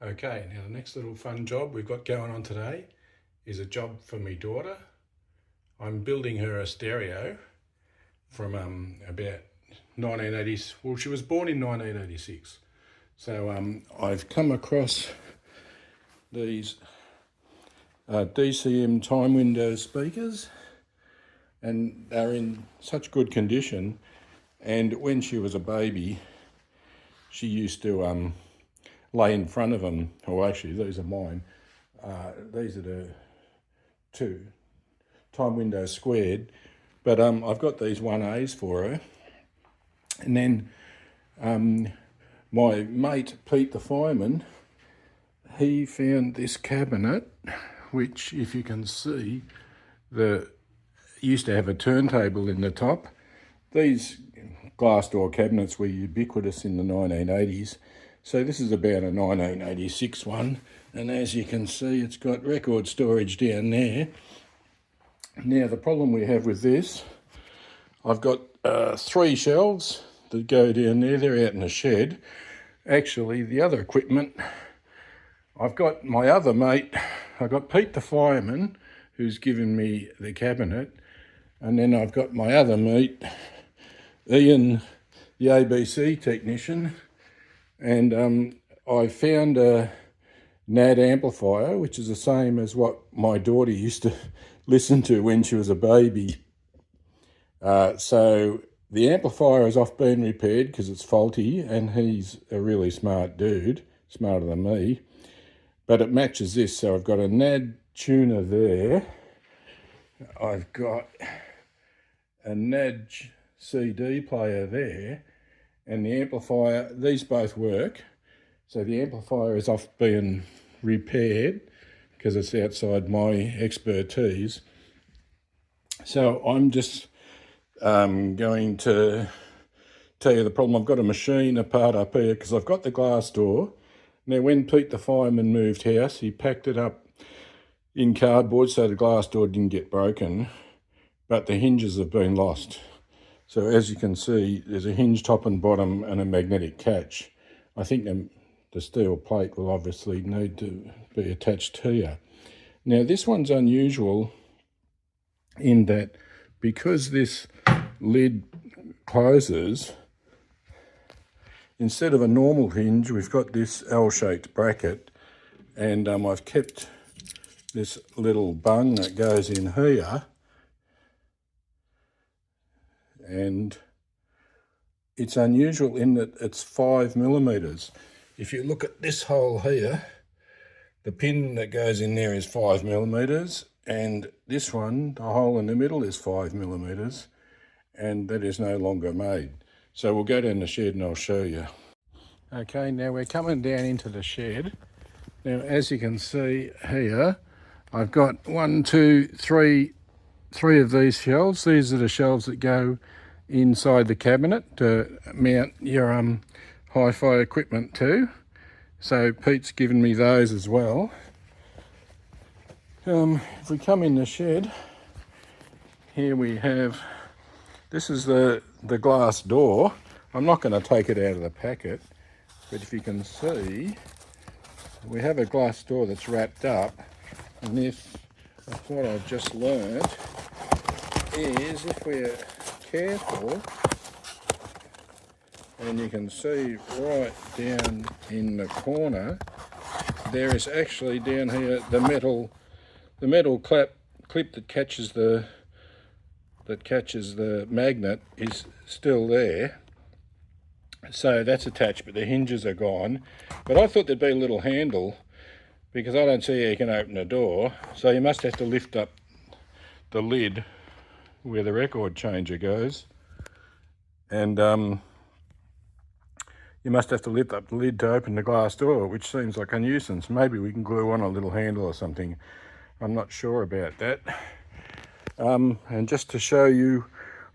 Okay, now the next little fun job we've got going on today is a job for me daughter. I'm building her a stereo from about 1980s. Well, she was born in 1986. So I've come across these DCM time window speakers, and they're in such good condition. And when she was a baby, she used to lay in front of them. Oh, actually, these are mine. These are the two time windows squared. But I've got these 1As for her. And then my mate, Pete the fireman, he found this cabinet, which, if you can see, used to have a turntable in the top. These glass door cabinets were ubiquitous in the 1980s. So this is about a 1986 one. And as you can see, it's got record storage down there. Now, the problem we have with this, I've got 3 shelves that go down there. They're out in the shed. Actually, the other equipment, I've got my other mate, I've got Pete the fireman, who's given me the cabinet. And then I've got my other mate, Ian, the ABC technician. And I found a NAD amplifier, which is the same as what my daughter used to listen to when she was a baby. So the amplifier is off being repaired because it's faulty, and he's a really smart dude, smarter than me. But it matches this, so I've got a NAD tuner there. I've got a NAD CD player there, and the amplifier, these both work. So the amplifier is off being repaired because it's outside my expertise. So I'm just going to tell you the problem. I've got a machine apart up here because I've got the glass door. Now, when Pete the fireman moved house, he packed it up in cardboard so the glass door didn't get broken, but the hinges have been lost. So as you can see, there's a hinge top and bottom and a magnetic catch. I think the steel plate will obviously need to be attached here. Now, this one's unusual in that because this lid closes, instead of a normal hinge, we've got this L-shaped bracket, and I've kept this little bung that goes in here, and it's unusual in that it's 5mm. If you look at this hole here, the pin that goes in there is 5mm, and this one, the hole in the middle, is 5mm, and that is no longer made. So we'll go down the shed and I'll show you. Okay, now we're coming down into the shed. Now, as you can see here, I've got three of these shelves. These are the shelves that go inside the cabinet to mount your hi-fi equipment to. So Pete's given me those as well. If we come in the shed, here we have, this is the glass door. I'm not going to take it out of the packet, but if you can see, we have a glass door that's wrapped up, and what I've just learned is if we're careful, and you can see right down in the corner, there is actually down here the metal clip that catches the magnet is still there. So that's attached, but the hinges are gone. But I thought there'd be a little handle because I don't see how you can open the door. So you must have to lift up the lid where the record changer goes, and you must have to lift up the lid to open the glass door, which seems like a nuisance. Maybe we can glue on a little handle or something. I'm not sure about that. And just to show you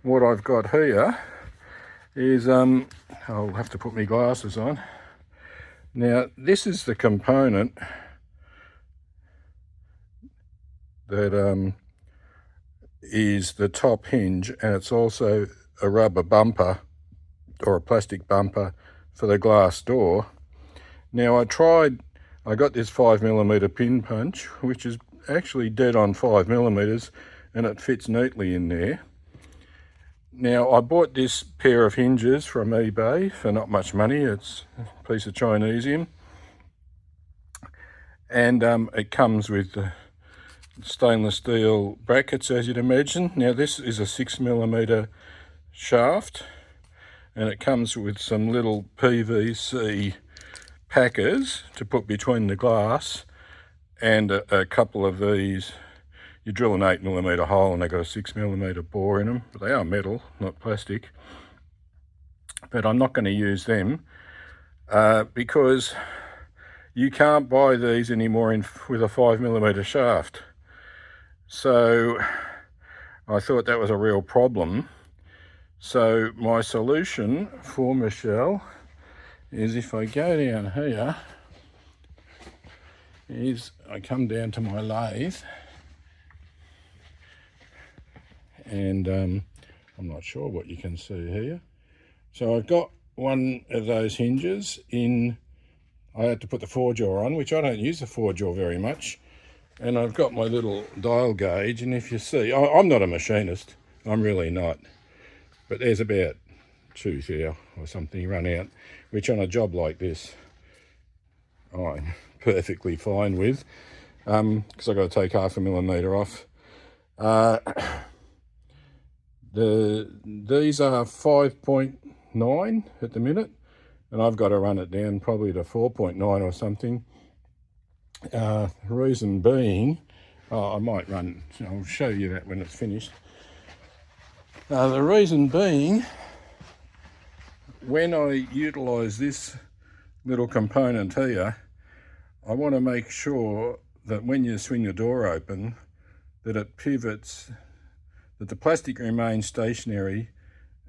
what I've got here is, I'll have to put my glasses on. Now, this is the component that is the top hinge, and it's also a rubber bumper or a plastic bumper for the glass door. Now, I tried I got this 5mm pin punch, which is actually dead on 5mm, and it fits neatly in there. Now, I bought this pair of hinges from eBay for not much money. It's a piece of Chinesium. And it comes with stainless steel brackets, as you'd imagine. Now, this is a 6mm shaft, and it comes with some little PVC packers to put between the glass and a couple of these. You drill an 8mm hole and they've got a 6mm bore in them, but they are metal, not plastic. But I'm not going to use them because you can't buy these anymore with a 5mm shaft. So I thought that was a real problem. So my solution for Michelle is, if I go down here, is I come down to my lathe, and I'm not sure what you can see here. So I've got one of those hinges in. I had to put the 4-jaw on, which I don't use the 4-jaw very much. And I've got my little dial gauge, and if you see, I'm not a machinist, I'm really not. But there's about 2 thou or something run out, which on a job like this, I'm perfectly fine with, because I've got to take 0.5mm off. These are 5.9 at the minute, and I've got to run it down probably to 4.9 or something. Reason being, I might run, I'll show you that when it's finished. The reason being, when I utilise this little component here, I want to make sure that when you swing the door open, that it pivots, that the plastic remains stationary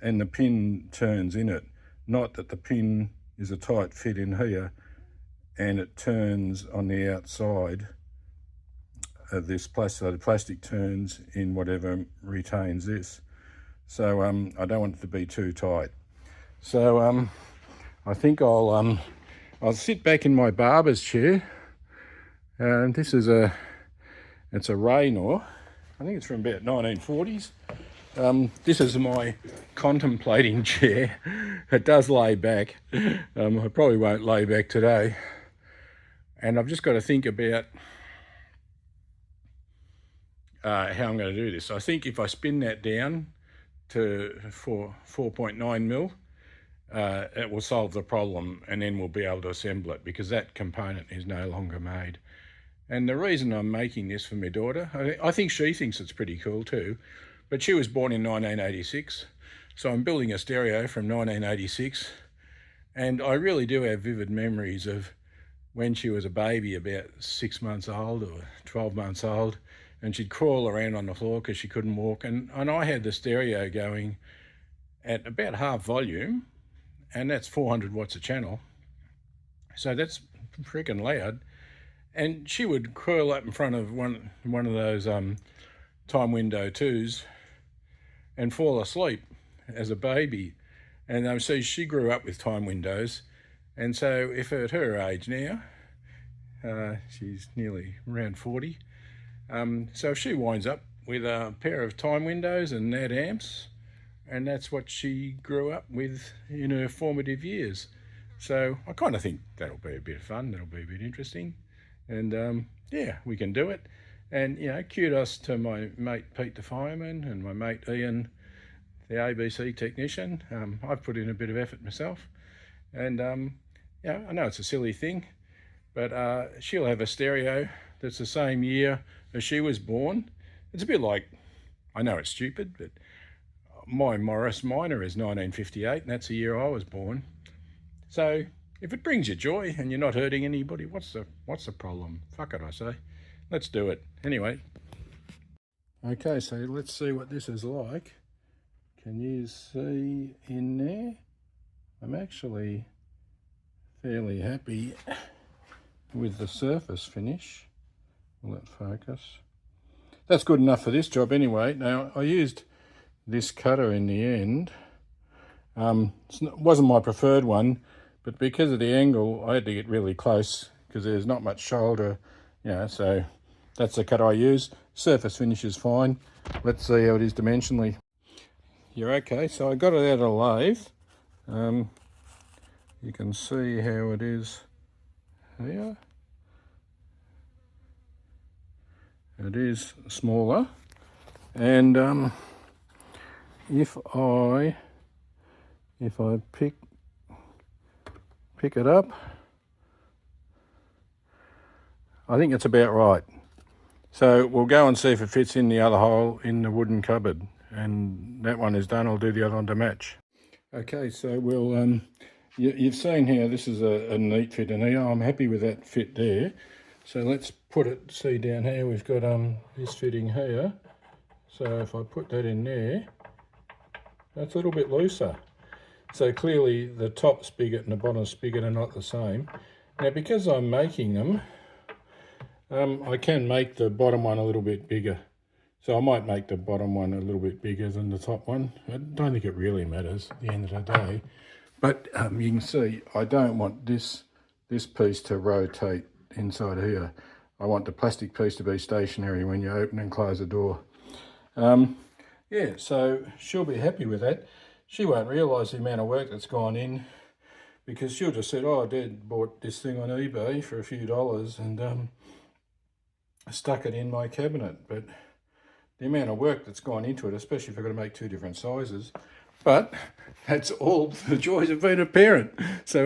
and the pin turns in it, not that the pin is a tight fit in here and it turns on the outside of this plastic, so the plastic turns in whatever retains this. So I don't want it to be too tight. So I think I'll sit back in my barber's chair, and this is it's a Raynor. I think it's from about 1940s. This is my contemplating chair. It does lay back. I probably won't lay back today. And I've just got to think about how I'm going to do this. I think if I spin that down to 4.9mm, it will solve the problem, and then we'll be able to assemble it, because that component is no longer made. And the reason I'm making this for my daughter, I think she thinks it's pretty cool too, but she was born in 1986, so I'm building a stereo from 1986, and I really do have vivid memories of when she was a baby, about 6 months old or 12 months old, and she'd crawl around on the floor because she couldn't walk, and I had the stereo going at about half volume, and that's 400 watts a channel, so that's freaking loud. And she would curl up in front of one of those time window 2s and fall asleep as a baby. And so she grew up with time windows, and so if at her age now, she's nearly around 40, so if she winds up with a pair of time windows and NAD amps, and that's what she grew up with in her formative years. So I kind of think that'll be a bit of fun, that'll be a bit interesting, and yeah, we can do it. And you know, kudos to my mate Pete the fireman and my mate Ian the ABC technician. I've put in a bit of effort myself, and yeah, I know it's a silly thing, but she'll have a stereo that's the same year as she was born. It's a bit like, I know it's stupid, but my Morris Minor is 1958, and that's the year I was born. So if it brings you joy and you're not hurting anybody, what's the problem? Fuck it, I say. Let's do it. Anyway. Okay, so let's see what this is like. Can you see in there? I'm actually fairly happy with the surface finish. Will it focus? That's good enough for this job anyway. Now, I used this cutter in the end. It wasn't my preferred one, but because of the angle, I had to get really close because there's not much shoulder, you know, so that's the cut I use. Surface finish is fine. Let's see how it is dimensionally. You're okay, so I got it out of the lathe. You can see how it is here. It is smaller, and if I pick it up, I think it's about right. So we'll go and see if it fits in the other hole in the wooden cupboard, and that one is done. I'll do the other one to match. Okay, so we'll you've seen here this is a neat fit in here. I'm happy with that fit there. So let's put it, see down here, we've got this fitting here. So if I put that in there, that's a little bit looser. So clearly the top spigot and the bottom spigot are not the same. Now because I'm making them, I can make the bottom one a little bit bigger. So I might make the bottom one a little bit bigger than the top one. I don't think it really matters at the end of the day. But you can see I don't want this piece to rotate inside here. I want the plastic piece to be stationary when you open and close the door. Yeah, so she'll be happy with that. She won't realise the amount of work that's gone in, because she'll just say, oh, Dad bought this thing on eBay for a few dollars and stuck it in my cabinet. But the amount of work that's gone into it, especially if I've got to make two different sizes. But that's all the joys of being a parent. So